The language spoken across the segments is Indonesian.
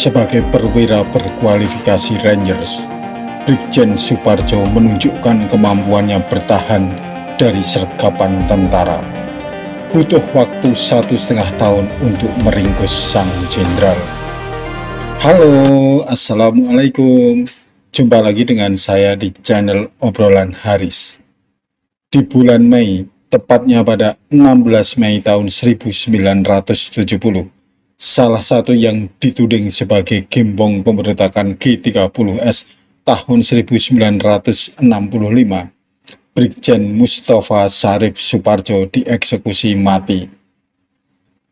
Sebagai perwira berkualifikasi Rangers, Brigjen Supardjo menunjukkan kemampuannya bertahan dari sergapan tentara. Butuh waktu 1,5 tahun untuk meringkus sang jenderal. Halo, Assalamualaikum. Jumpa lagi dengan saya di channel Obrolan Haris. Di bulan Mei, tepatnya pada 16 Mei tahun 1970, salah satu yang dituding sebagai gembong pemberontakan G30S tahun 1965, Brigjen Mustafa Sarif Supardjo dieksekusi mati.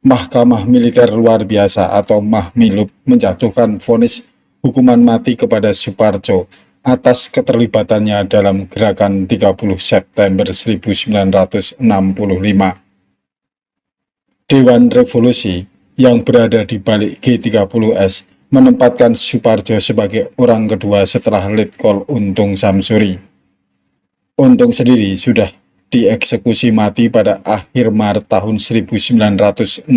Mahkamah Militer Luar Biasa atau Mahmilub menjatuhkan vonis hukuman mati kepada Supardjo atas keterlibatannya dalam gerakan 30 September 1965. Dewan Revolusi yang berada di balik G30S menempatkan Supardjo sebagai orang kedua setelah Letkol Untung Samsuri. Untung sendiri sudah dieksekusi mati pada akhir Maret tahun 1966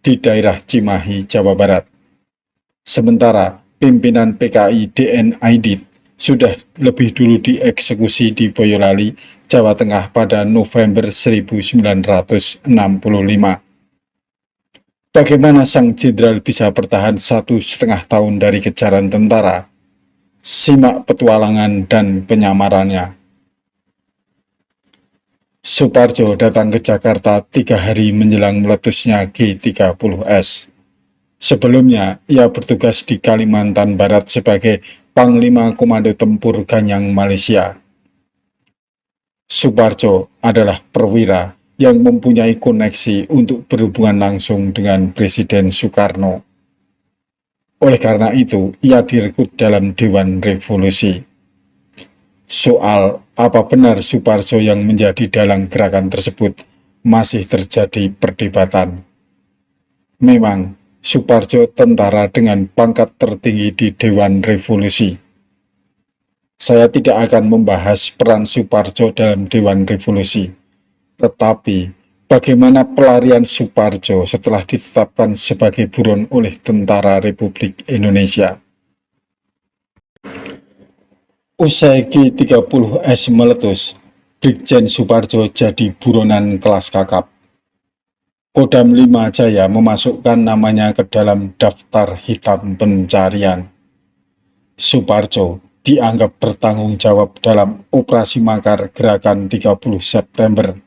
di daerah Cimahi, Jawa Barat. Sementara pimpinan PKI DN Aidit sudah lebih dulu dieksekusi di Boyolali, Jawa Tengah pada November 1965. Bagaimana sang jenderal bisa bertahan 1,5 tahun dari kejaran tentara? Simak petualangan dan penyamarannya. Supardjo datang ke Jakarta 3 hari menjelang meletusnya G30S. Sebelumnya, ia bertugas di Kalimantan Barat sebagai Panglima Komando Tempur Ganyang Malaysia. Supardjo adalah perwira yang mempunyai koneksi untuk berhubungan langsung dengan Presiden Soekarno. Oleh karena itu, ia direkrut dalam Dewan Revolusi. Soal apa benar Supardjo yang menjadi dalang gerakan tersebut masih terjadi perdebatan. Memang, Supardjo tentara dengan pangkat tertinggi di Dewan Revolusi. Saya tidak akan membahas peran Supardjo dalam Dewan Revolusi, tetapi bagaimana pelarian Supardjo setelah ditetapkan sebagai buron oleh Tentara Republik Indonesia. Usai G30S meletus, Brigjen Supardjo jadi buronan kelas kakap. Kodam 5 Jaya memasukkan namanya ke dalam daftar hitam pencarian. Supardjo dianggap bertanggung jawab dalam operasi makar gerakan 30 September.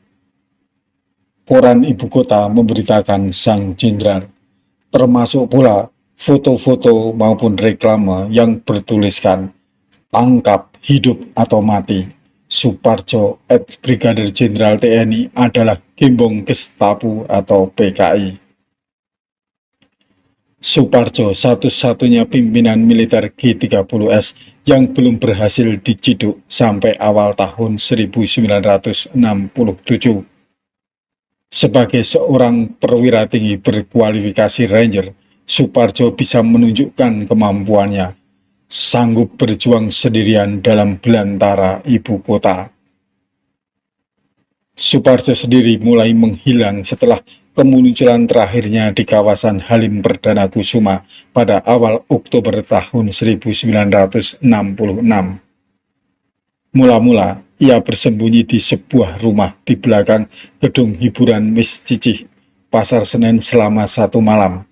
Koran ibu kota memberitakan sang jenderal, termasuk pula foto-foto maupun reklame yang bertuliskan "tangkap hidup atau mati". Supardjo ex-Brigadir Jenderal TNI adalah gembong Gestapo atau PKI. Supardjo satu-satunya pimpinan militer G30S yang belum berhasil diciduk sampai awal tahun 1967. Sebagai seorang perwira tinggi berkualifikasi Ranger, Supardjo bisa menunjukkan kemampuannya sanggup berjuang sendirian dalam belantara ibu kota. Supardjo sendiri mulai menghilang setelah kemunculan terakhirnya di kawasan Halim Perdana Kusuma pada awal Oktober tahun 1966. Mula-mula, ia bersembunyi di sebuah rumah di belakang gedung hiburan Miss Cicih, Pasar Senen selama 1 malam.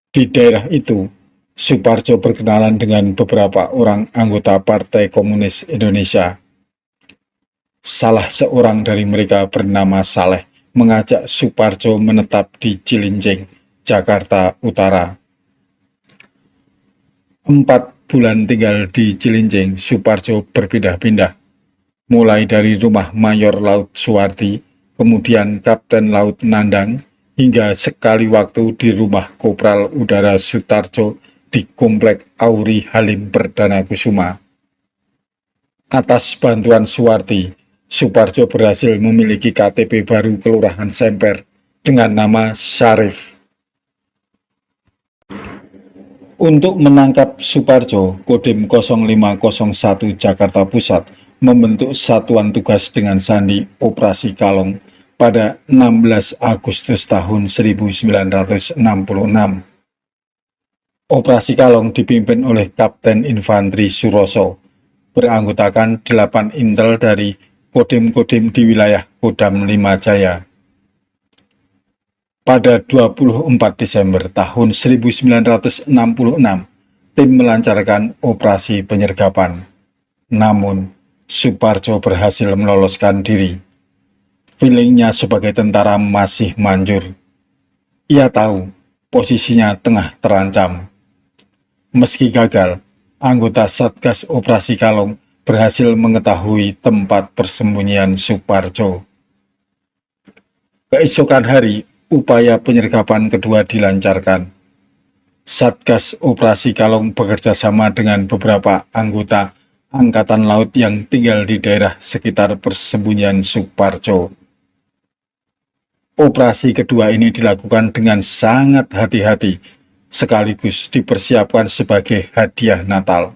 Di daerah itu, Supardjo berkenalan dengan beberapa orang anggota Partai Komunis Indonesia. Salah seorang dari mereka bernama Saleh mengajak Supardjo menetap di Cilincing, Jakarta Utara. 4 bulan tinggal di Cilincing, Supardjo berpindah-pindah, mulai dari rumah Mayor Laut Suwardi, kemudian Kapten Laut Nandang, hingga sekali waktu di rumah Kopral Udara Sutarjo di Komplek Auri Halim Perdana Kusuma. Atas bantuan Suwardi, Supardjo berhasil memiliki KTP baru Kelurahan Semper dengan nama Sarif. Untuk menangkap Supardjo, Kodim 0501 Jakarta Pusat membentuk satuan tugas dengan sandi Operasi Kalong pada 16 Agustus tahun 1966. Operasi Kalong dipimpin oleh Kapten Infanteri Suroso, beranggotakan 8 intel dari Kodim-Kodim di wilayah Kodam 5 Jaya. Pada 24 Desember tahun 1966, tim melancarkan operasi penyergapan. Namun, Suparjo berhasil meloloskan diri. Feelingnya sebagai tentara masih manjur. Ia tahu posisinya tengah terancam. Meski gagal, anggota Satgas Operasi Kalong berhasil mengetahui tempat persembunyian Suparjo. Keesokan hari, upaya penyergapan kedua dilancarkan. Satgas Operasi Kalong bekerja sama dengan beberapa anggota Angkatan Laut yang tinggal di daerah sekitar persembunyian Suparjo. Operasi kedua ini dilakukan dengan sangat hati-hati, sekaligus dipersiapkan sebagai hadiah Natal.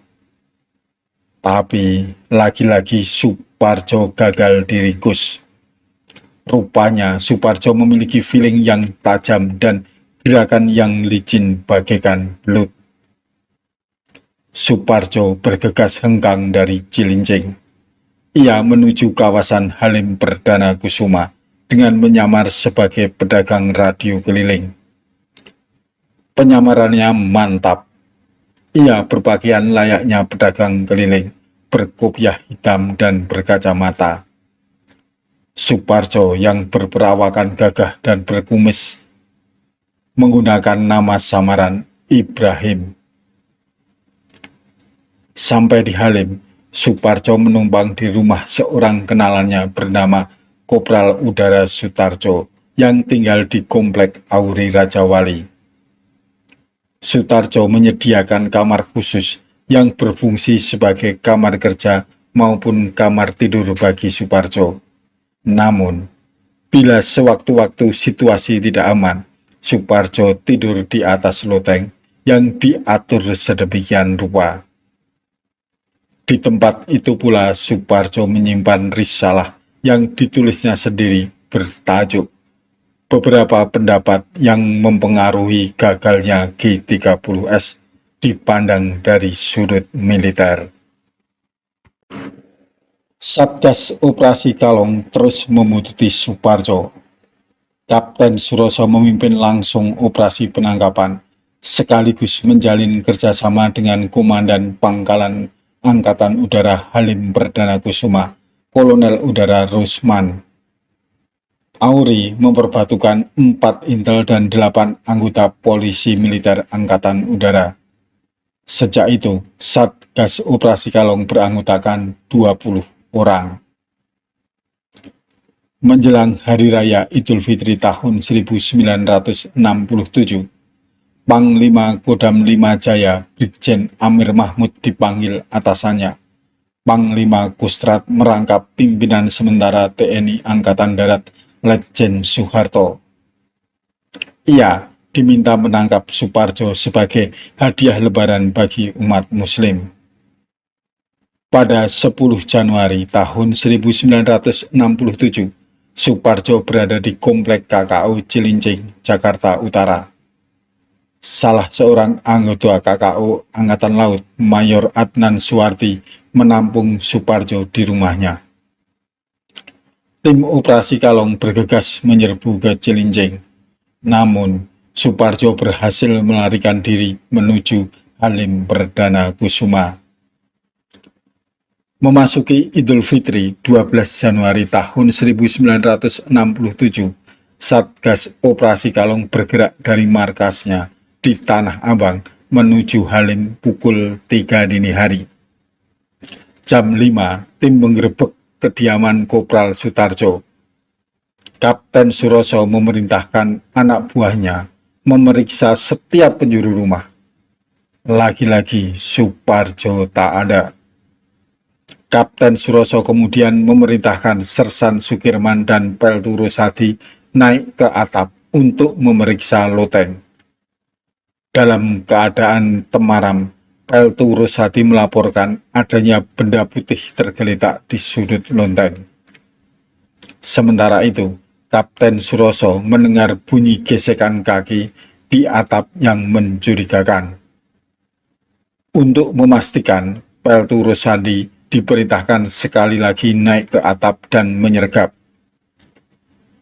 Tapi lagi-lagi Suparjo gagal diringkus. Rupanya Suparjo memiliki feeling yang tajam dan gerakan yang licin bagaikan belut. Suparjo bergegas hengkang dari Cilincing. Ia menuju kawasan Halim Perdana Kusuma dengan menyamar sebagai pedagang radio keliling. Penyamarannya mantap. Ia berpakaian layaknya pedagang keliling, berkopiah hitam dan berkacamata. Suparjo yang berperawakan gagah dan berkumis menggunakan nama samaran Ibrahim. Sampai di Halim, Suparjo menumpang di rumah seorang kenalannya bernama Kopral Udara Sutarjo yang tinggal di Komplek Auri Rajawali. Sutarjo menyediakan kamar khusus yang berfungsi sebagai kamar kerja maupun kamar tidur bagi Suparjo. Namun, bila sewaktu-waktu situasi tidak aman, Suparjo tidur di atas loteng yang diatur sedemikian rupa. Di tempat itu pula Suparjo menyimpan risalah yang ditulisnya sendiri bertajuk "Beberapa pendapat yang mempengaruhi gagalnya G30S dipandang dari sudut militer." Satgas Operasi Kalong terus membuntuti Suparjo. Kapten Suroso memimpin langsung operasi penangkapan, sekaligus menjalin kerjasama dengan Komandan Pangkalan Angkatan Udara Halim Perdana Kusuma, Kolonel Udara Rusman. Auri memperbatukan 4 intel dan 8 anggota polisi militer Angkatan Udara. Sejak itu, Satgas Operasi Kalong beranggotakan 20 orang. Menjelang Hari Raya Idul Fitri tahun 1967, Panglima Kodam 5 Jaya Brigjen Amir Mahmud dipanggil atasannya. Panglima Kostrat merangkap pimpinan sementara TNI Angkatan Darat Letjen Soeharto. Ia diminta menangkap Suparjo sebagai hadiah lebaran bagi umat muslim. Pada 10 Januari tahun 1967, Suparjo berada di Komplek KKO Cilincing, Jakarta Utara. Salah seorang anggota KKO Angkatan Laut, Mayor Adnan Suwardi, menampung Suparjo di rumahnya. Tim Operasi Kalong bergegas menyerbu ke Cilincing. Namun, Suparjo berhasil melarikan diri menuju Halim Perdana Kusuma. Memasuki Idul Fitri 12 Januari tahun 1967, Satgas Operasi Kalong bergerak dari markasnya di Tanah Abang menuju Halim pukul 3 dini hari. Jam 5, tim menggerebek kediaman Kopral Sutarjo. Kapten Suroso memerintahkan anak buahnya memeriksa setiap penjuru rumah. Lagi-lagi Suparjo tak ada. Kapten Suroso kemudian memerintahkan Sersan Sukirman dan Peltu Rosadi naik ke atap untuk memeriksa loteng. Dalam keadaan temaram, Peltu Rosadi melaporkan adanya benda putih tergeletak di sudut loteng. Sementara itu, Kapten Suroso mendengar bunyi gesekan kaki di atap yang mencurigakan. Untuk memastikan, Peltu Rosandi diperintahkan sekali lagi naik ke atap dan menyergap.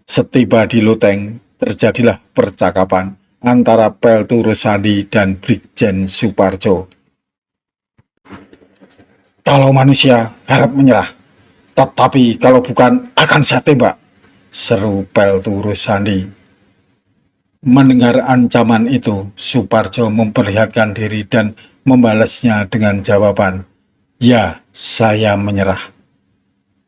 Setiba di loteng, terjadilah percakapan antara Peltu Rosandi dan Brigjen Suparjo. "Kalau manusia harap menyerah, tetapi kalau bukan akan saya tembak," seru Peltu Rosandi. Mendengar ancaman itu, Suparjo memperlihatkan diri dan membalasnya dengan jawaban, "Ya, saya menyerah."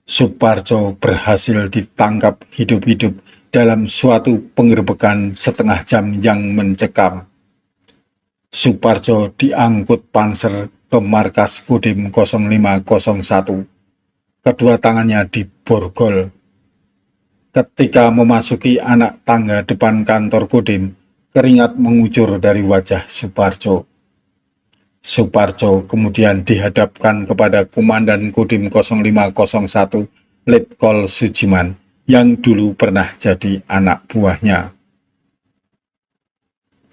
Suparjo berhasil ditangkap hidup-hidup dalam suatu penggerbekan setengah jam yang mencekam. Suparjo diangkut panser ke markas Kodim 0501. Kedua tangannya diborgol. Ketika memasuki anak tangga depan kantor Kodim, keringat mengucur dari wajah Suparjo. Suparjo kemudian dihadapkan kepada Komandan Kodim 0501, Letkol Sujiman, yang dulu pernah jadi anak buahnya.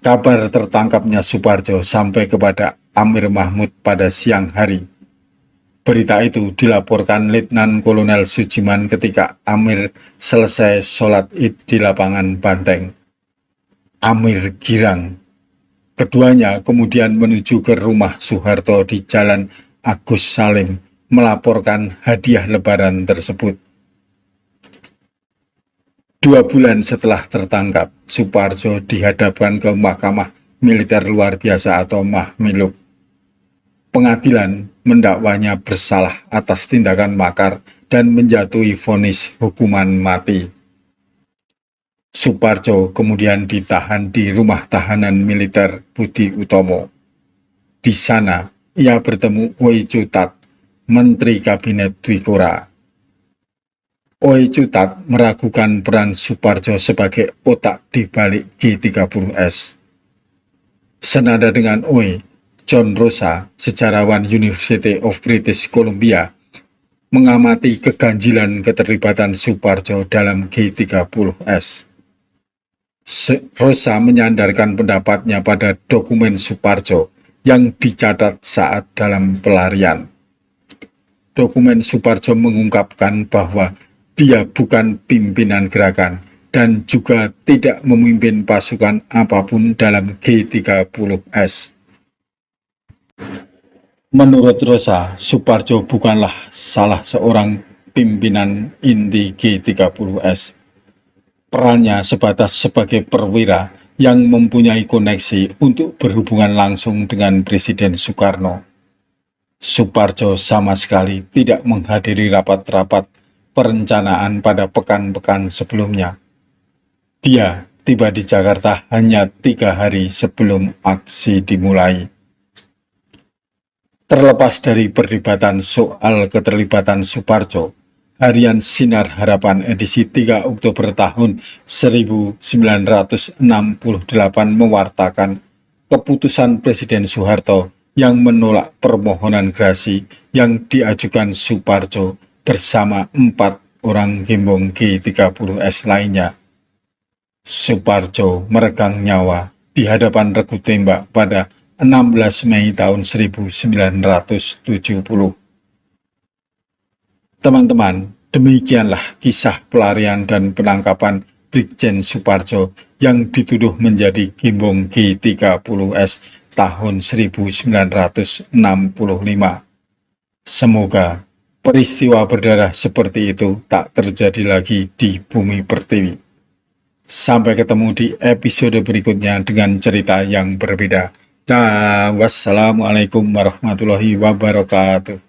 Kabar tertangkapnya Suparjo sampai kepada Amir Mahmud pada siang hari. Berita itu dilaporkan Letnan Kolonel Sujiman ketika Amir selesai sholat Id di lapangan Banteng. Amir girang. Keduanya kemudian menuju ke rumah Soeharto di Jalan Agus Salim melaporkan hadiah lebaran tersebut. 2 bulan setelah tertangkap, Suparjo dihadapkan ke Mahkamah Militer Luar Biasa atau Mahmiluk. Pengadilan mendakwanya bersalah atas tindakan makar dan menjatuhi vonis hukuman mati. Suparjo kemudian ditahan di rumah tahanan militer Budi Utomo. Di sana, ia bertemu Oi Cutat, Menteri Kabinet Dwikora. Oi Cutat meragukan peran Suparjo sebagai otak di balik G30S. Senada dengan Oi, John Rosa, sejarawan University of British Columbia, mengamati keganjilan keterlibatan Suparjo dalam G30S. Rosa menyandarkan pendapatnya pada dokumen Suparjo yang dicatat saat dalam pelarian. Dokumen Suparjo mengungkapkan bahwa dia bukan pimpinan gerakan dan juga tidak memimpin pasukan apapun dalam G30S. Menurut Rosa, Suparjo bukanlah salah seorang pimpinan inti G30S. Perannya sebatas sebagai perwira yang mempunyai koneksi untuk berhubungan langsung dengan Presiden Soekarno. Suparjo sama sekali tidak menghadiri rapat-rapat perencanaan pada pekan-pekan sebelumnya. Dia tiba di Jakarta hanya 3 hari sebelum aksi dimulai. Terlepas dari perdebatan soal keterlibatan Suparjo, Harian Sinar Harapan edisi 3 Oktober tahun 1968 mewartakan keputusan Presiden Soeharto yang menolak permohonan grasi yang diajukan Suparjo bersama 4 orang gembong G30S lainnya. Suparjo meregang nyawa di hadapan regu tembak pada 16 Mei tahun 1970. Teman-teman, demikianlah kisah pelarian dan penangkapan Brigjen Suparjo yang dituduh menjadi gembong G30S tahun 1965. Semoga peristiwa berdarah seperti itu tak terjadi lagi di bumi pertiwi. Sampai ketemu di episode berikutnya dengan cerita yang berbeda. Dan wassalamualaikum warahmatullahi wabarakatuh.